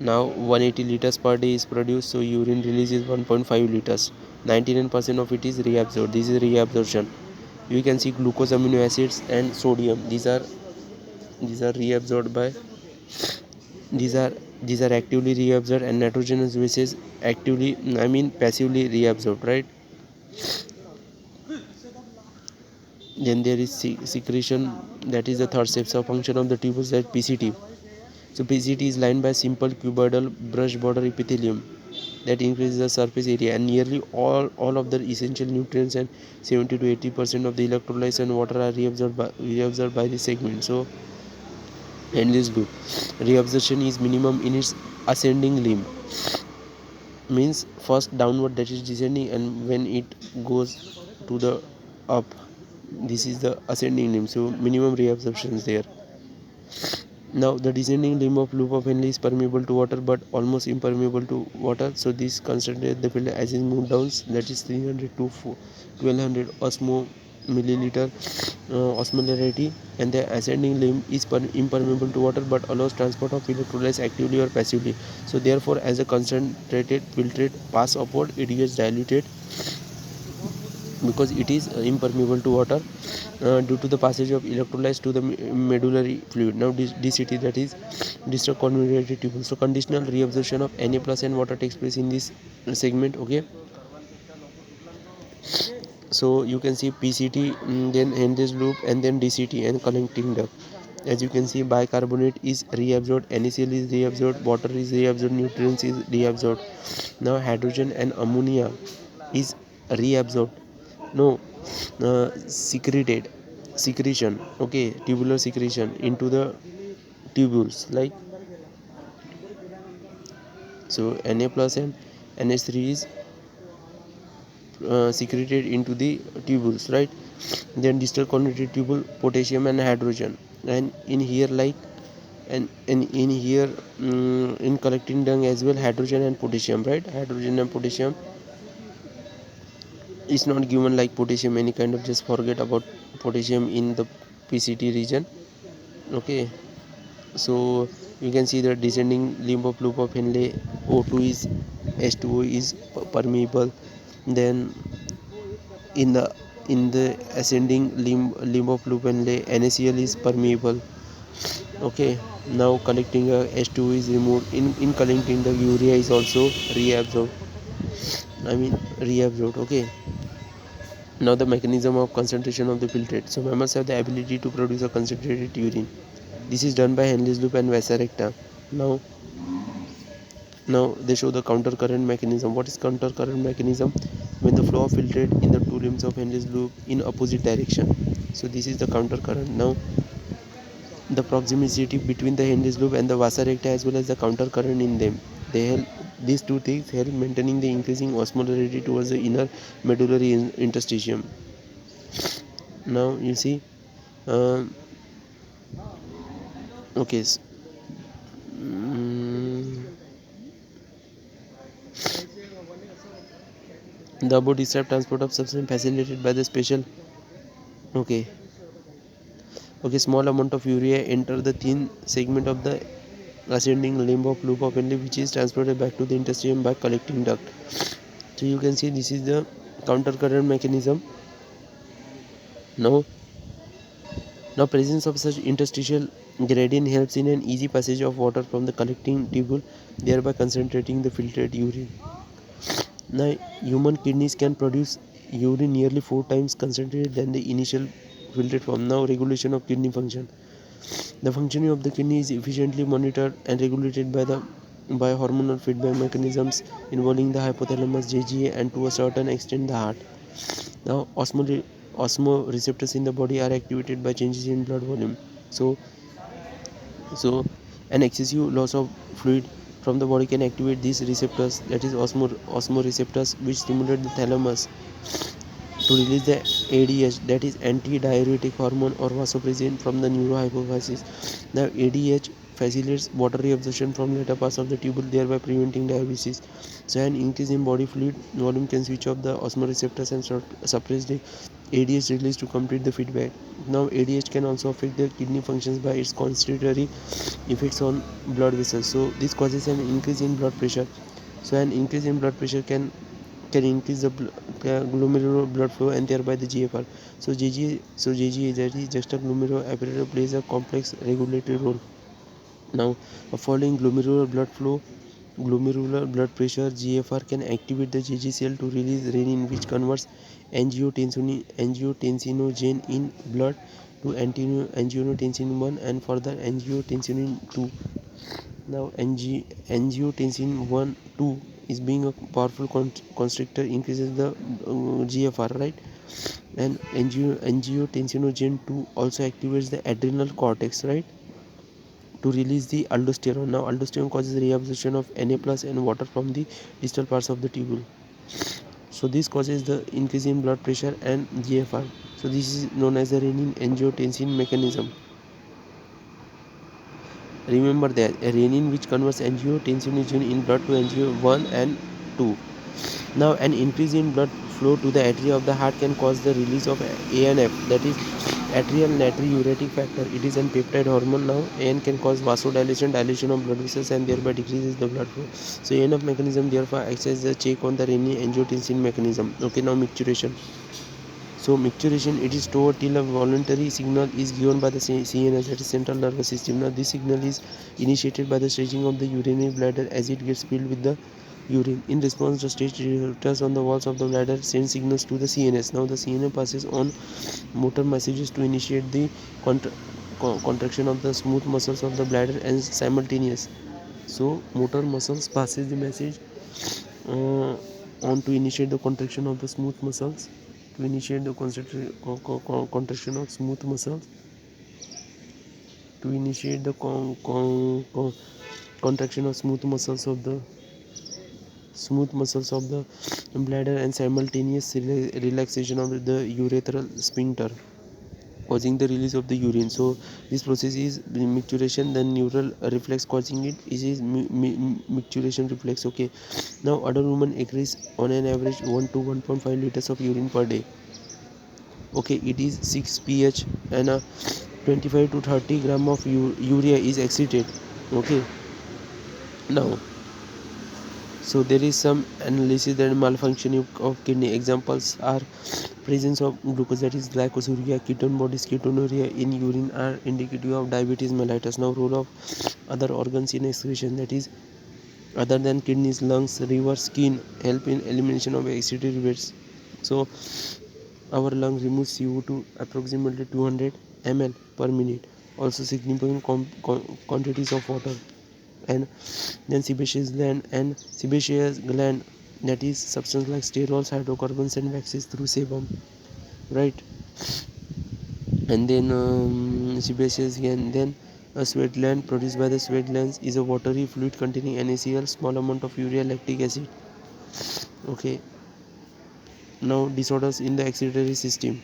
Now 180 liters per day is produced, so urine release is 1.5 liters. 99% of it is reabsorbed. This is reabsorption. You can see glucose, amino acids and sodium. These are reabsorbed by these are these are actively reabsorbed, and nitrogenous bases actively, passively reabsorbed, right? Then there is secretion, that is the third step. So function of the tubules, that PCT. So PCT is lined by simple cuboidal brush border epithelium that increases the surface area, and nearly all of the essential nutrients and 70 to 80% of the electrolytes and water are reabsorbed by this segment. So endless loop. Reabsorption is minimum in its ascending limb, means first downward, that is descending, and when it goes to the up, this is the ascending limb. So minimum reabsorption is there. Now the descending limb of loop of Henle is permeable to water but almost impermeable to water. So this concentrates the filter as it moves down, that is 300 to 1200 milliliter osmolarity, and the ascending limb is impermeable to water but allows transport of electrolytes actively or passively. So therefore, as a concentrated filtrate pass upward, it gets diluted because it is impermeable to water due to the passage of electrolytes to the medullary fluid. Now DCT, that is distal convoluted tubule. So conditional reabsorption of Na plus and water takes place in this segment. Okay, so you can see PCT, then Henry's loop, and then DCT and collecting duct. As you can see, bicarbonate is reabsorbed, NaCl is reabsorbed, water is reabsorbed, nutrients is reabsorbed. Now hydrogen and ammonia is reabsorbed, no, secretion, okay, tubular secretion into the tubules, like so Na plus and NH3 is secreted into the tubules, right? Then distal convoluted tubule, potassium and hydrogen, and in here, like, and in here, in collecting dung as well, hydrogen and potassium, right? Hydrogen and potassium is not given like potassium any kind of, just forget about potassium in the PCT region. Okay, so you can see the descending limb of loop of Henle, O2 is H2O is permeable. Then in the ascending limb of loop Henle, NaCl is permeable. Okay, now collecting H2O is removed. In collecting, the urea is also reabsorbed. Okay, now the mechanism of concentration of the filtrate. So mammals have the ability to produce a concentrated urine. This is done by Henle's loop and vasa recta. Now they show the counter current mechanism. What is counter current mechanism? When the flow of filtrate in the two limbs of Henle's loop in opposite direction. So this is the counter current. Now the proximity between the Henle's loop and the vasa recta, as well as the counter current in them, they help, these two things help maintaining the increasing osmolarity towards the inner medullary interstitium. Now you see, okay, the above described transport of substance facilitated by the special, okay, small amount of urea enter the thin segment of the ascending limb of loop of Henle, which is transported back to the intestine by collecting duct. So you can see this is the counter current mechanism. Now presence of such interstitial gradient helps in an easy passage of water from the collecting tubule, thereby concentrating the filtrate urine. Now human kidneys can produce urine nearly 4 times concentrated than the initial filtrate form. Now regulation of kidney function. The functioning of the kidney is efficiently monitored and regulated by hormonal feedback mechanisms involving the hypothalamus, JGA, and to a certain extent the heart. Now osmoreceptors in the body are activated by changes in blood volume. So an excessive loss of fluid from the body can activate these receptors, that is osmoreceptors, which stimulate the thalamus to release the ADH, that is anti-diuretic hormone, or vasopressin from the neurohypophysis. Now ADH facilitates water reabsorption from later parts of the tubule, thereby preventing diabetes. So an increase in body fluid volume can switch off the osmoreceptors and suppress the ADH released to complete the feedback. Now ADH can also affect the kidney functions by its constitutory effects on blood vessels. So this causes an increase in blood pressure. So an increase in blood pressure can increase the glomerular blood flow and thereby the GFR. So GG, that is juxtaglomerular apparatus, plays a complex regulatory role. Now, following glomerular blood pressure, GFR can activate the GG cell to release renin, which converts angiotensinogen in blood to angiotensin 1 and further angiotensin 2. Now, angiotensin 1 2 is being a powerful constrictor, increases the GFR, right? And angiotensinogen 2 also activates the adrenal cortex, right, to release the aldosterone. Now, aldosterone causes reabsorption of Na plus and water from the distal parts of the tubule. So, this causes the increase in blood pressure and GFR. So, this is known as the renin angiotensin mechanism. Remember that a renin which converts angiotensinogen in blood to angio 1 and 2. Now, an increase in blood flow to the atria of the heart can cause the release of ANF, that is atrial natriuretic factor. It is a peptide hormone. Now, AN can cause vasodilation, dilation of blood vessels, and thereby decreases the blood flow. So, ANF mechanism therefore acts as a check on the renin angiotensin mechanism. Okay, now micturition. So micturition, it is stored till a voluntary signal is given by the CNS, that is central nervous system. Now this signal is initiated by the stretching of the urinary bladder as it gets filled with the urine. In response, the stretched receptors on the walls of the bladder send signals to the CNS. Now the CNS passes on motor messages to initiate the contraction of the smooth muscles of the bladder and simultaneous. So motor muscles passes the message uh, on to initiate the contraction of the smooth muscles, to initiate the contraction of smooth muscles, to initiate the contraction of smooth muscles of the bladder and simultaneous relaxation of the urethral sphincter, causing the release of the urine. So this process is micturition. The neural reflex causing it is micturition reflex. Okay, now adult women increase on an average 1 to 1.5 liters of urine per day. Okay, it is 6 pH and 25 to 30 gram of urea is excreted. Okay, now so there is some analysis that malfunction of kidney. Examples are presence of glucose, that is glycosuria, ketone bodies, ketonuria in urine are indicative of diabetes mellitus. Now role of other organs in excretion, that is other than kidneys, lungs, liver, skin help in elimination of excretory waste. So our lung removes CO2 approximately 200 ml per minute, also significant quantities of water. And then sebaceous gland, that is substance like sterols, hydrocarbons and waxes through sebum, right? And then sebaceous gland, then a sweat gland produced by the sweat glands is a watery fluid containing NaCl, small amount of urea, lactic acid. Okay, now disorders in the excretory system.